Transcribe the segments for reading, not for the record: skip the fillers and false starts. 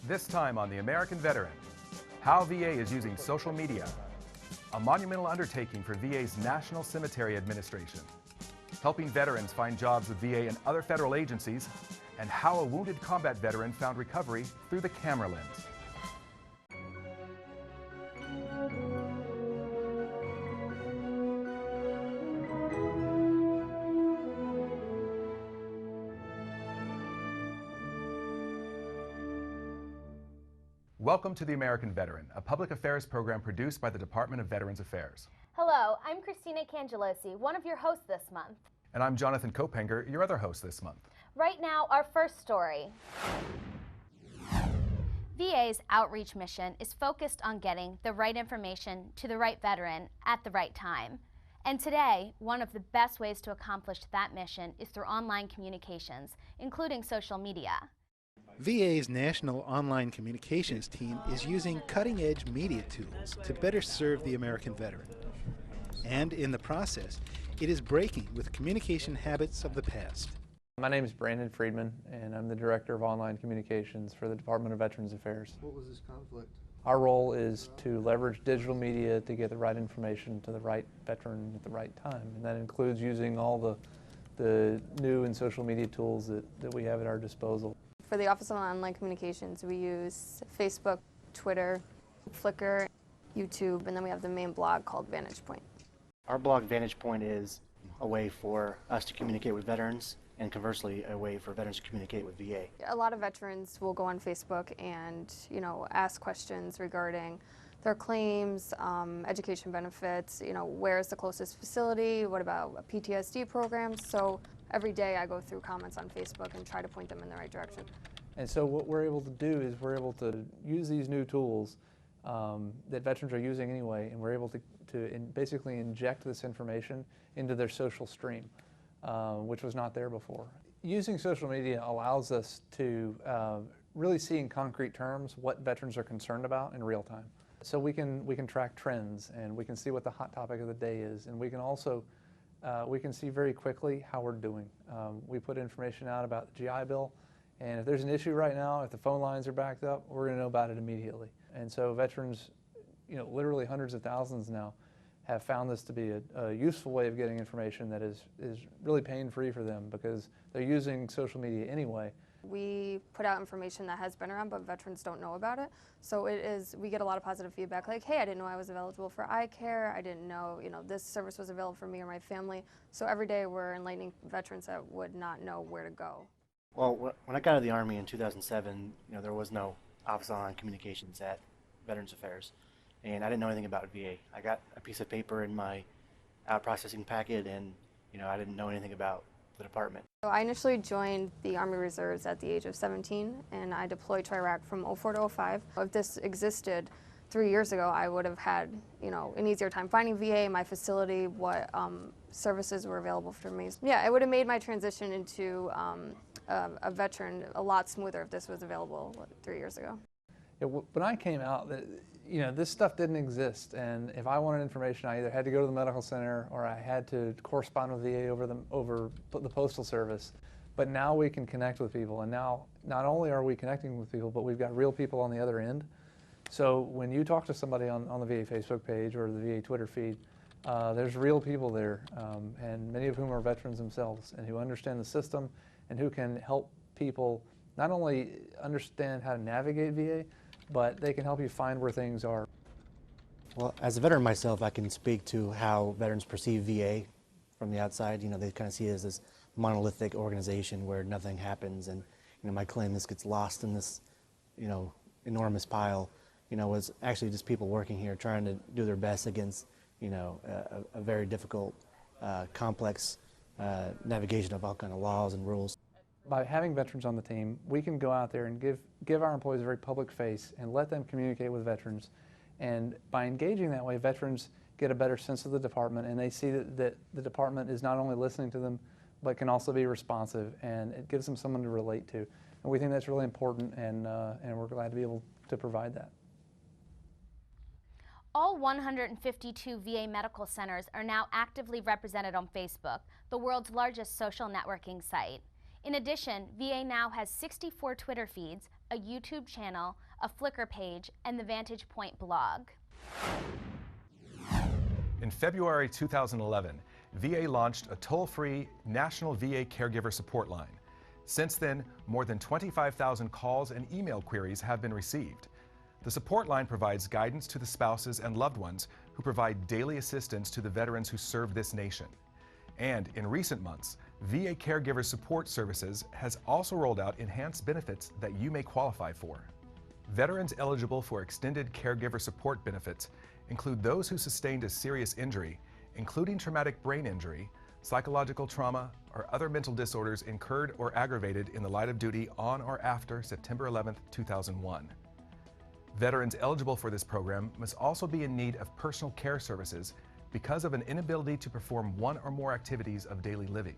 This time on The American Veteran, how VA is using social media, a monumental undertaking for VA's National Cemetery Administration, helping veterans find jobs with VA and other federal agencies, and how a wounded combat veteran found recovery through the camera lens. Welcome to The American Veteran, a public affairs program produced by the Department of Veterans Affairs. Hello, I'm Christina Cangelosi, one of your hosts this month. And I'm Jonathan Kopenger, your other host this month. Right now, our first story. VA's outreach mission is focused on getting the right information to the right veteran at the right time. And today, one of the best ways to accomplish that mission is through online communications, including social media. VA's National Online Communications team is using cutting-edge media tools to better serve the American veteran. And in the process, it is breaking with communication habits of the past. My name is Brandon Friedman, and I'm the Director of Online Communications for the Department of Veterans Affairs. What was this conflict? Our role is to leverage digital media to get the right information to the right veteran at the right time, and that includes using all the new and social media tools that we have at our disposal. For the Office of Online Communications, we use Facebook, Twitter, Flickr, YouTube, and then we have the main blog called Vantage Point. Our blog Vantage Point is a way for us to communicate with veterans, and conversely, a way for veterans to communicate with VA. A lot of veterans will go on Facebook and, ask questions regarding their claims, education benefits, where's the closest facility, what about PTSD programs. So every day I go through comments on Facebook and try to point them in the right direction. And so what we're able to do is we're able to use these new tools that veterans are using anyway, and we're able to basically inject this information into their social stream, which was not there before. Using social media allows us to really see in concrete terms what veterans are concerned about in real time. So we can track trends, and we can see what the hot topic of the day is, and we can also we can see very quickly how we're doing. We put information out about the GI Bill, and if there's an issue right now, if the phone lines are backed up, we're going to know about it immediately. And so veterans, literally hundreds of thousands now, have found this to be a useful way of getting information that is really pain-free for them because they're using social media anyway. We put out information that has been around, but veterans don't know about it. So we get a lot of positive feedback like, hey, I didn't know I was eligible for eye care. I didn't know, this service was available for me or my family. So every day we're enlightening veterans that would not know where to go. Well, when I got out of the Army in 2007, there was no Office of Online Communications at Veterans Affairs, and I didn't know anything about VA. I got a piece of paper in my processing packet, and I didn't know anything about the department. So I initially joined the Army Reserves at the age of 17, and I deployed to Iraq from 04 to 05. If this existed 3 years ago, I would have had an easier time finding VA, my facility, what services were available for me. Yeah, it would have made my transition into a veteran a lot smoother if this was available 3 years ago. Yeah, when I came out, this stuff didn't exist, and if I wanted information, I either had to go to the medical center or I had to correspond with VA over the Postal Service. But now we can connect with people, and now not only are we connecting with people, but we've got real people on the other end. So when you talk to somebody on the VA Facebook page or the VA Twitter feed, there's real people there, and many of whom are veterans themselves and who understand the system and who can help people not only understand how to navigate VA, but they can help you find where things are. Well, as a veteran myself, I can speak to how veterans perceive VA from the outside. They kind of see it as this monolithic organization where nothing happens, and my claim this gets lost in this enormous pile. Was actually just people working here trying to do their best against a very difficult, complex navigation of all kind of laws and rules. By having veterans on the team, we can go out there and give our employees a very public face and let them communicate with veterans. And by engaging that way, veterans get a better sense of the department, and they see that the department is not only listening to them, but can also be responsive, and it gives them someone to relate to. And we think that's really important, and we're glad to be able to provide that. All 152 VA medical centers are now actively represented on Facebook, the world's largest social networking site. In addition, VA now has 64 Twitter feeds, a YouTube channel, a Flickr page, and the Vantage Point blog. In February 2011, VA launched a toll-free national VA caregiver support line. Since then, more than 25,000 calls and email queries have been received. The support line provides guidance to the spouses and loved ones who provide daily assistance to the veterans who serve this nation. And in recent months, VA Caregiver Support Services has also rolled out enhanced benefits that you may qualify for. Veterans eligible for extended caregiver support benefits include those who sustained a serious injury, including traumatic brain injury, psychological trauma, or other mental disorders incurred or aggravated in the line of duty on or after September 11, 2001. Veterans eligible for this program must also be in need of personal care services because of an inability to perform one or more activities of daily living.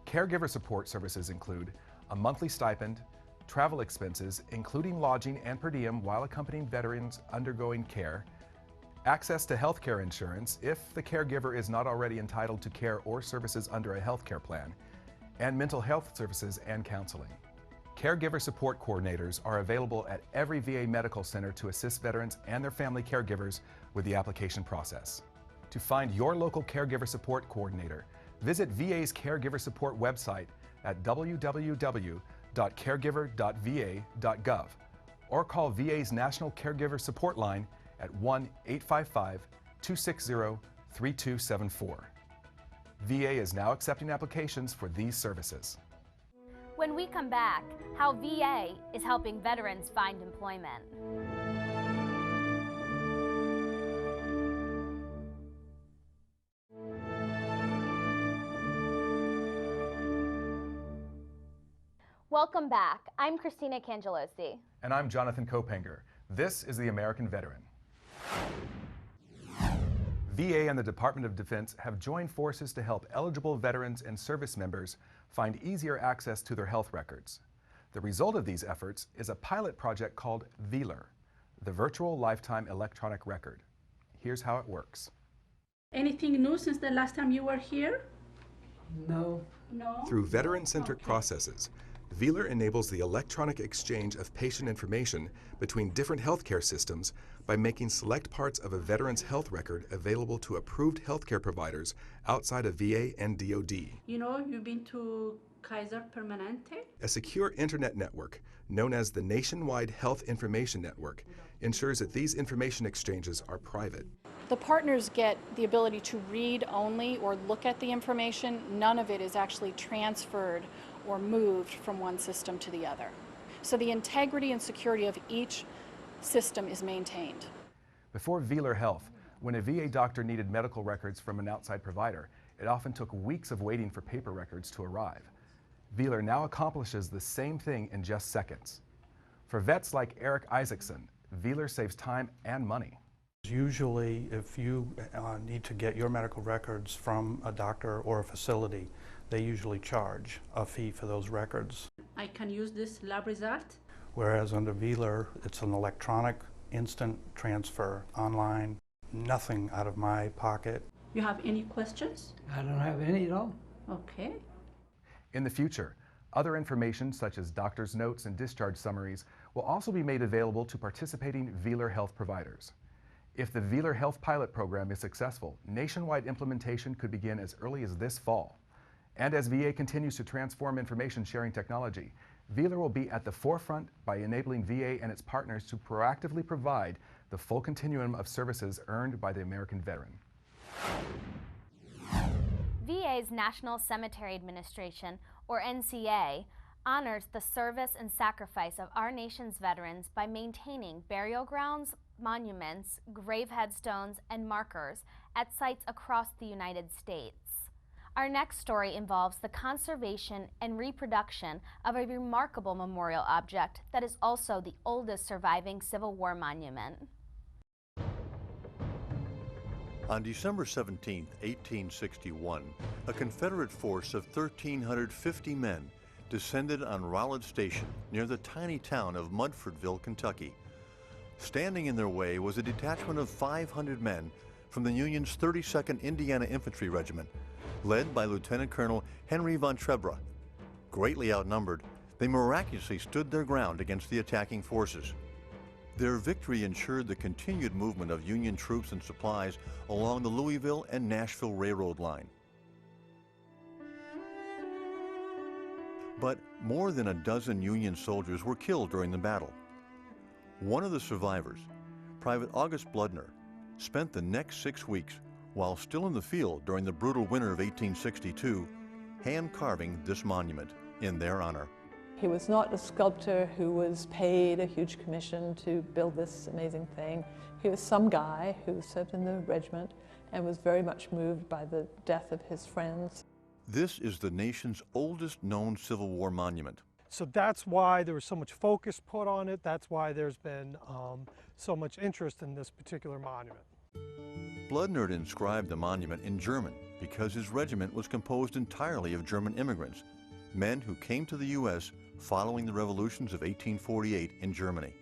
Caregiver support services include a monthly stipend, travel expenses, including lodging and per diem while accompanying veterans undergoing care, access to health care insurance if the caregiver is not already entitled to care or services under a health care plan, and mental health services and counseling. Caregiver support coordinators are available at every VA medical center to assist veterans and their family caregivers with the application process. To find your local caregiver support coordinator, visit VA's caregiver support website at www.caregiver.va.gov or call VA's National Caregiver Support Line at 1-855-260-3274. VA is now accepting applications for these services. When we come back, how VA is helping veterans find employment. Welcome back. I'm Christina Cangelosi. And I'm Jonathan Kopenger. This is the American Veteran. VA and the Department of Defense have joined forces to help eligible veterans and service members find easier access to their health records. The result of these efforts is a pilot project called VELR, the Virtual Lifetime Electronic Record. Here's how it works. Anything new since the last time you were here? No. No? Through veteran-centric processes, VELR enables the electronic exchange of patient information between different healthcare systems by making select parts of a veteran's health record available to approved healthcare providers outside of VA and DoD. You know, you've been to Kaiser Permanente? A secure internet network, known as the Nationwide Health Information Network, ensures that these information exchanges are private. The partners get the ability to read only or look at the information. None of it is actually transferred or moved from one system to the other. So the integrity and security of each system is maintained. Before VELR Health, when a VA doctor needed medical records from an outside provider, it often took weeks of waiting for paper records to arrive. VELR now accomplishes the same thing in just seconds. For vets like Eric Isaacson, VELR saves time and money. Usually, if you need to get your medical records from a doctor or a facility, they usually charge a fee for those records. I can use this lab result? Whereas under VELR, it's an electronic, instant transfer, online, nothing out of my pocket. You have any questions? I don't have any at all. Okay. In the future, other information such as doctor's notes and discharge summaries will also be made available to participating VELR health providers. If the VELR Health pilot program is successful, nationwide implementation could begin as early as this fall. And as VA continues to transform information sharing technology, VELR will be at the forefront by enabling VA and its partners to proactively provide the full continuum of services earned by the American veteran. VA's National Cemetery Administration, or NCA, honors the service and sacrifice of our nation's veterans by maintaining burial grounds, monuments, grave headstones, and markers at sites across the United States. Our next story involves the conservation and reproduction of a remarkable memorial object that is also the oldest surviving Civil War monument. On December 17, 1861, a Confederate force of 1,350 men descended on Rollins Station near the tiny town of Mudfordville, Kentucky. Standing in their way was a detachment of 500 men from the Union's 32nd Indiana Infantry Regiment, led by Lieutenant Colonel Henry von Trebra. Greatly outnumbered, they miraculously stood their ground against the attacking forces. Their victory ensured the continued movement of Union troops and supplies along the Louisville and Nashville Railroad line. But more than a dozen Union soldiers were killed during the battle. One of the survivors, Private August Bludner, spent the next 6 weeks, while still in the field during the brutal winter of 1862, hand-carving this monument in their honor. He was not a sculptor who was paid a huge commission to build this amazing thing. He was some guy who served in the regiment and was very much moved by the death of his friends. This is the nation's oldest known Civil War monument. So that's why there was so much focus put on it. That's why there's been so much interest in this particular monument. Bludner inscribed the monument in German because his regiment was composed entirely of German immigrants, men who came to the U.S. following the revolutions of 1848 in Germany.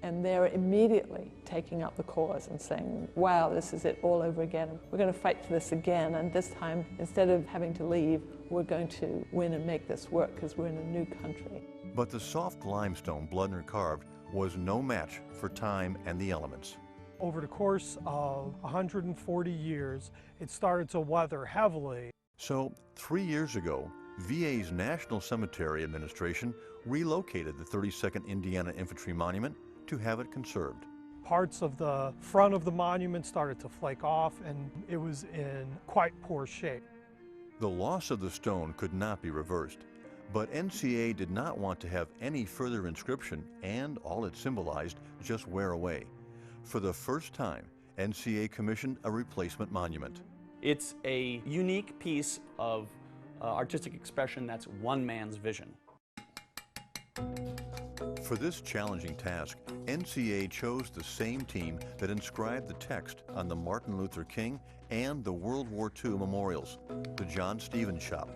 And they're immediately taking up the cause and saying, wow, this is it all over again. We're going to fight for this again, and this time, instead of having to leave, we're going to win and make this work because we're in a new country. But the soft limestone Bludner carved was no match for time and the elements. Over the course of 140 years, it started to weather heavily. So 3 years ago, VA's National Cemetery Administration relocated the 32nd Indiana Infantry Monument to have it conserved. Parts of the front of the monument started to flake off, and it was in quite poor shape. The loss of the stone could not be reversed, but NCA did not want to have any further inscription and all it symbolized just wear away. For the first time, NCA commissioned a replacement monument. It's a unique piece of artistic expression that's one man's vision. For this challenging task, NCA chose the same team that inscribed the text on the Martin Luther King and the World War II memorials, the John Stevens Shop,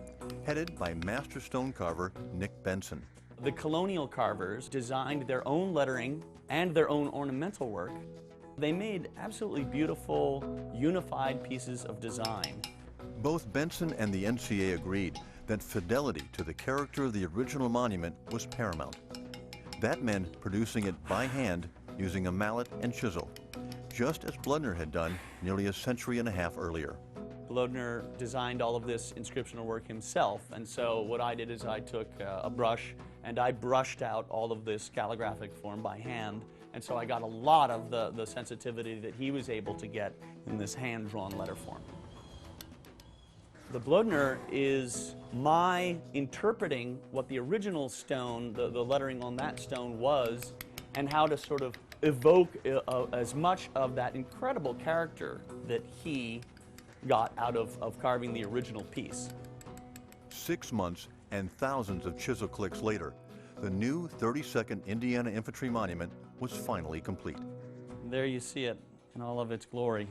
headed by master stone carver Nick Benson. The colonial carvers designed their own lettering and their own ornamental work. They made absolutely beautiful, unified pieces of design. Both Benson and the NCA agreed that fidelity to the character of the original monument was paramount. That meant producing it by hand using a mallet and chisel, just as Bludner had done nearly a century and a half earlier. Bludner designed all of this inscriptional work himself, and so what I did is I took a brush and I brushed out all of this calligraphic form by hand, and so I got a lot of the sensitivity that he was able to get in this hand-drawn letter form. The Bludner is my interpreting what the original stone, the lettering on that stone was, and how to sort of evoke as much of that incredible character that he got out of carving the original piece. 6 months and thousands of chisel clicks later, the new 32nd Indiana Infantry Monument was finally complete. There you see it in all of its glory.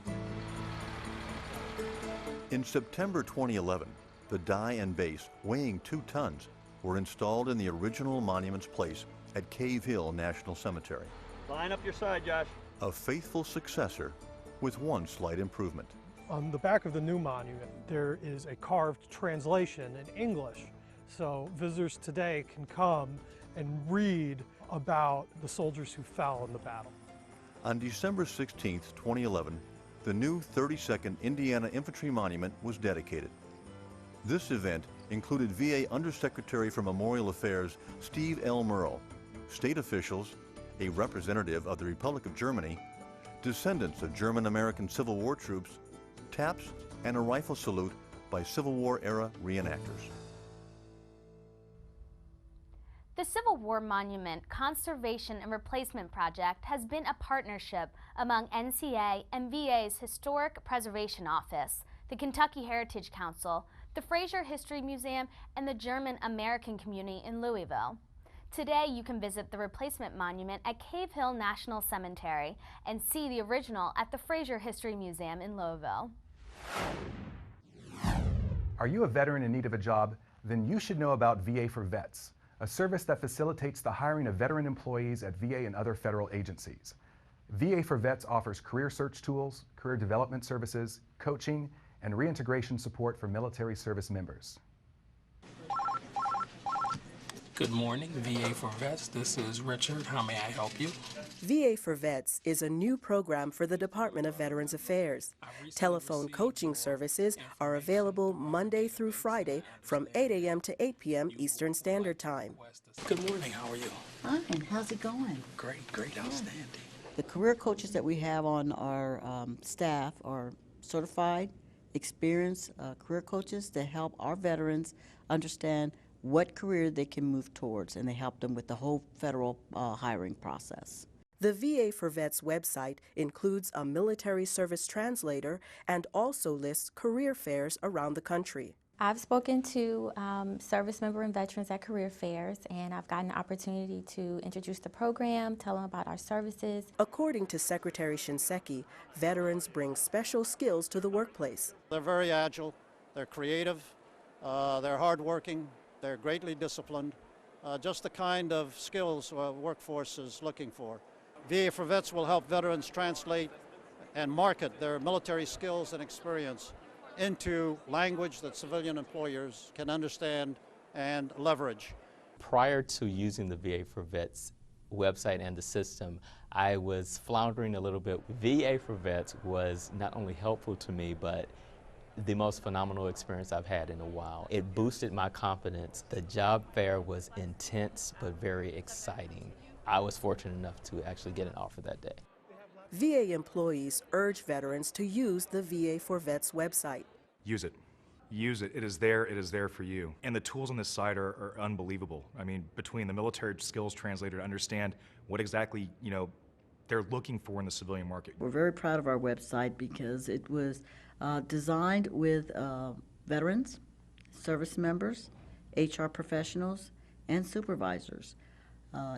In September 2011, the die and base, weighing 2 tons, were installed in the original monument's place at Cave Hill National Cemetery. Line up your side, Josh. A faithful successor with one slight improvement. On the back of the new monument, there is a carved translation in English, so visitors today can come and read about the soldiers who fell in the battle. On December 16, 2011, the new 32nd Indiana Infantry Monument was dedicated. This event included VA Undersecretary for Memorial Affairs Steve L. Murrow, state officials, a representative of the Republic of Germany, descendants of German-American Civil War troops, taps, and a rifle salute by Civil War-era reenactors. The Civil War Monument Conservation and Replacement Project has been a partnership among NCA and VA's Historic Preservation Office, the Kentucky Heritage Council, the Fraser History Museum, and the German American community in Louisville. Today you can visit the replacement monument at Cave Hill National Cemetery and see the original at the Fraser History Museum in Louisville. Are you a veteran in need of a job? Then you should know about VA for Vets, a service that facilitates the hiring of veteran employees at VA and other federal agencies. VA for Vets offers career search tools, career development services, coaching, and reintegration support for military service members. Good morning, VA for Vets. This is Richard. How may I help you? VA for Vets is a new program for the Department of Veterans Affairs. Telephone coaching services are available Monday through Friday from 8 a.m. to 8 p.m. Eastern Standard Time. Good morning. How are you? Fine. How's it going? Great, outstanding. The career coaches that we have on our staff are certified, experienced career coaches that help our veterans understand what career they can move towards, and they help them with the whole federal hiring process. The VA for Vets website includes a military service translator and also lists career fairs around the country. I've spoken to service member and veterans at career fairs, and I've gotten an opportunity to introduce the program, tell them about our services. According to Secretary Shinseki, veterans bring special skills to the workplace. They're very agile, they're creative, they're hardworking, they're greatly disciplined, just the kind of skills a workforce is looking for. VA for Vets will help veterans translate and market their military skills and experience into language that civilian employers can understand and leverage. Prior to using the VA for Vets website and the system, I was floundering a little bit. VA for Vets was not only helpful to me, but the most phenomenal experience I've had in a while. It boosted my confidence. The job fair was intense but very exciting. I was fortunate enough to actually get an offer that day. VA employees urge veterans to use the VA for Vets website. Use it. Use it. It is there for you. And the tools on this site are unbelievable. I mean, between the military skills translator to understand what exactly, they're looking for in the civilian market. We're very proud of our website because it was designed with veterans, service members, HR professionals, and supervisors.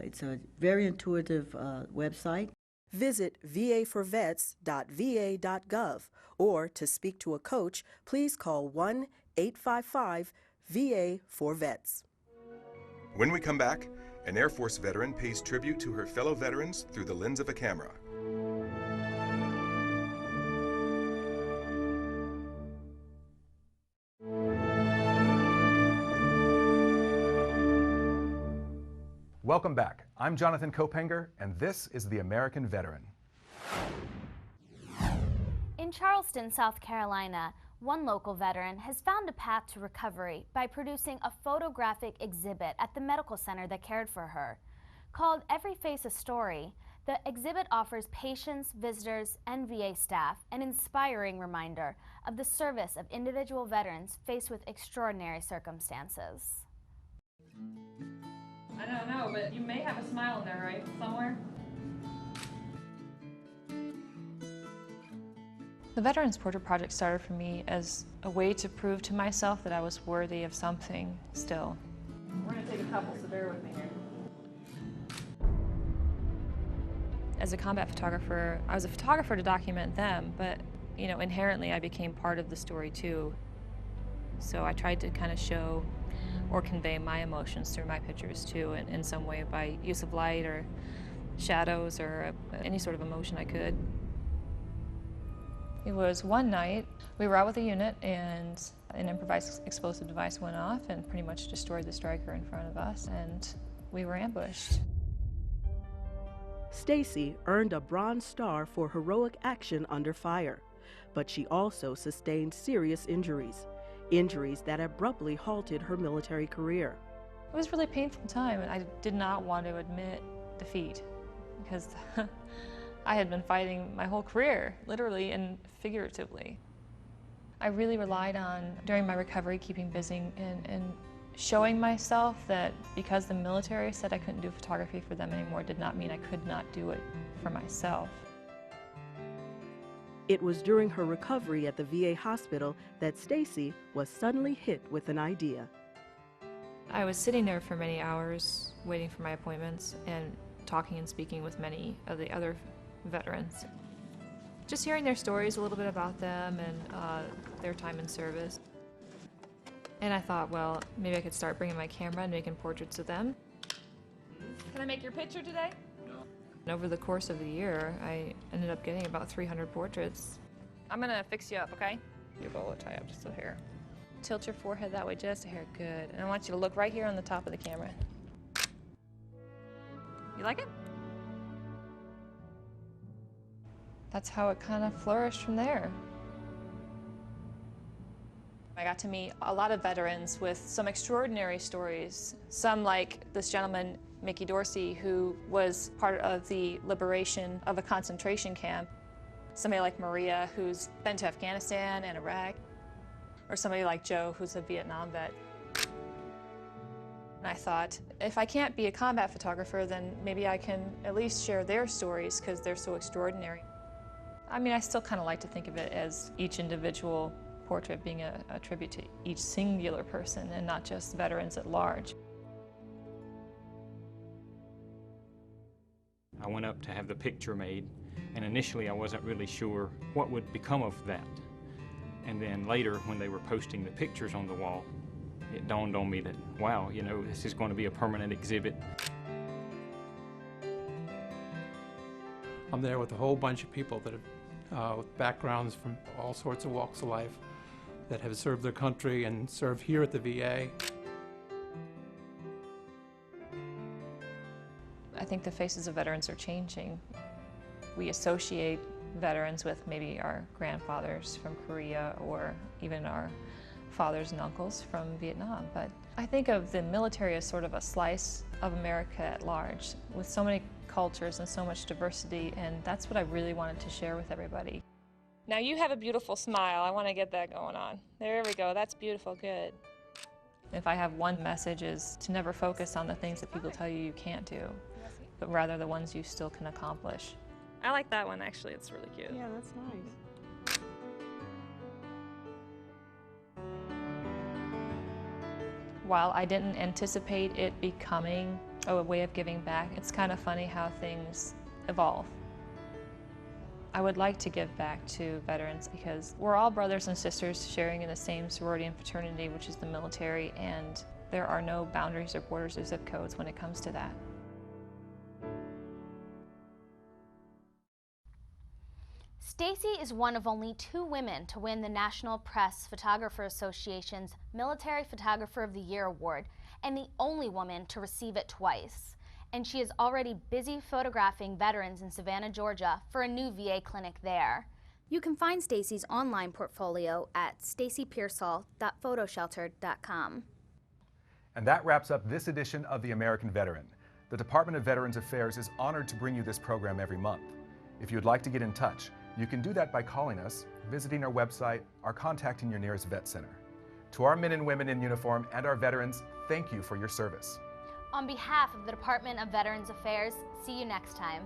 It's a very intuitive website. Visit vaforvets.va.gov, or to speak to a coach, please call 1-855-VA-4VETS. When we come back, an Air Force veteran pays tribute to her fellow veterans through the lens of a camera. Welcome back. I'm Jonathan Kopenger, and this is The American Veteran. In Charleston, South Carolina, one local veteran has found a path to recovery by producing a photographic exhibit at the medical center that cared for her. Called Every Face a Story, the exhibit offers patients, visitors, and VA staff an inspiring reminder of the service of individual veterans faced with extraordinary circumstances. I don't know, but you may have a smile in there, right? Somewhere? The Veterans Portrait Project started for me as a way to prove to myself that I was worthy of something still. We're going to take a couple, so bear with me here. As a combat photographer, I was a photographer to document them, but inherently I became part of the story too. So I tried to kind of show or convey my emotions through my pictures too, in some way by use of light or shadows or any sort of emotion I could. It was one night, we were out with a unit and an improvised explosive device went off and pretty much destroyed the striker in front of us, and we were ambushed. Stacy earned a Bronze Star for heroic action under fire, but she also sustained serious injuries that abruptly halted her military career. It was a really painful time, and I did not want to admit defeat because I had been fighting my whole career, literally and figuratively. I really relied on, during my recovery, keeping busy and showing myself that because the military said I couldn't do photography for them anymore did not mean I could not do it for myself. It was during her recovery at the VA hospital that Stacy was suddenly hit with an idea. I was sitting there for many hours waiting for my appointments and talking and speaking with many of the other veterans. Just hearing their stories, a little bit about them and their time in service. And I thought, well, maybe I could start bringing my camera and making portraits of them. Can I make your picture today? And over the course of the year, I ended up getting about 300 portraits. I'm gonna fix you up, okay? Your bow tie up just a hair. Tilt your forehead that way just a hair, good. And I want you to look right here on the top of the camera. You like it? That's how it kind of flourished from there. I got to meet a lot of veterans with some extraordinary stories. Some like this gentleman, Mickey Dorsey, who was part of the liberation of a concentration camp. Somebody like Maria, who's been to Afghanistan and Iraq. Or somebody like Joe, who's a Vietnam vet. And I thought, if I can't be a combat photographer, then maybe I can at least share their stories because they're so extraordinary. I mean, I still kind of like to think of it as each individual portrait being a tribute to each singular person and not just veterans at large. I went up to have the picture made, and initially I wasn't really sure what would become of that. And then later, when they were posting the pictures on the wall, it dawned on me that, wow, you know, this is going to be a permanent exhibit. I'm there with a whole bunch of people that have with backgrounds from all sorts of walks of life that have served their country and served here at the VA. I think the faces of veterans are changing. We associate veterans with maybe our grandfathers from Korea or even our fathers and uncles from Vietnam, but I think of the military as sort of a slice of America at large with so many cultures and so much diversity, and that's what I really wanted to share with everybody. Now you have a beautiful smile. I want to get that going on. There we go. That's beautiful. Good. If I have one message is to never focus on the things that people tell you can't do, but rather the ones you still can accomplish. I like that one, actually. It's really cute. Yeah, that's nice. While I didn't anticipate it becoming a way of giving back, it's kind of funny how things evolve. I would like to give back to veterans because we're all brothers and sisters sharing in the same sorority and fraternity, which is the military, and there are no boundaries or borders or zip codes when it comes to that. Stacy is one of only 2 women to win the National Press Photographer Association's Military Photographer of the Year award, and the only woman to receive it twice. And she is already busy photographing veterans in Savannah, Georgia for a new VA clinic there. You can find Stacy's online portfolio at stacypearsall.photoshelter.com. And that wraps up this edition of The American Veteran. The Department of Veterans Affairs is honored to bring you this program every month. If you'd like to get in touch, you can do that by calling us, visiting our website, or contacting your nearest vet center. To our men and women in uniform and our veterans, thank you for your service. On behalf of the Department of Veterans Affairs, see you next time.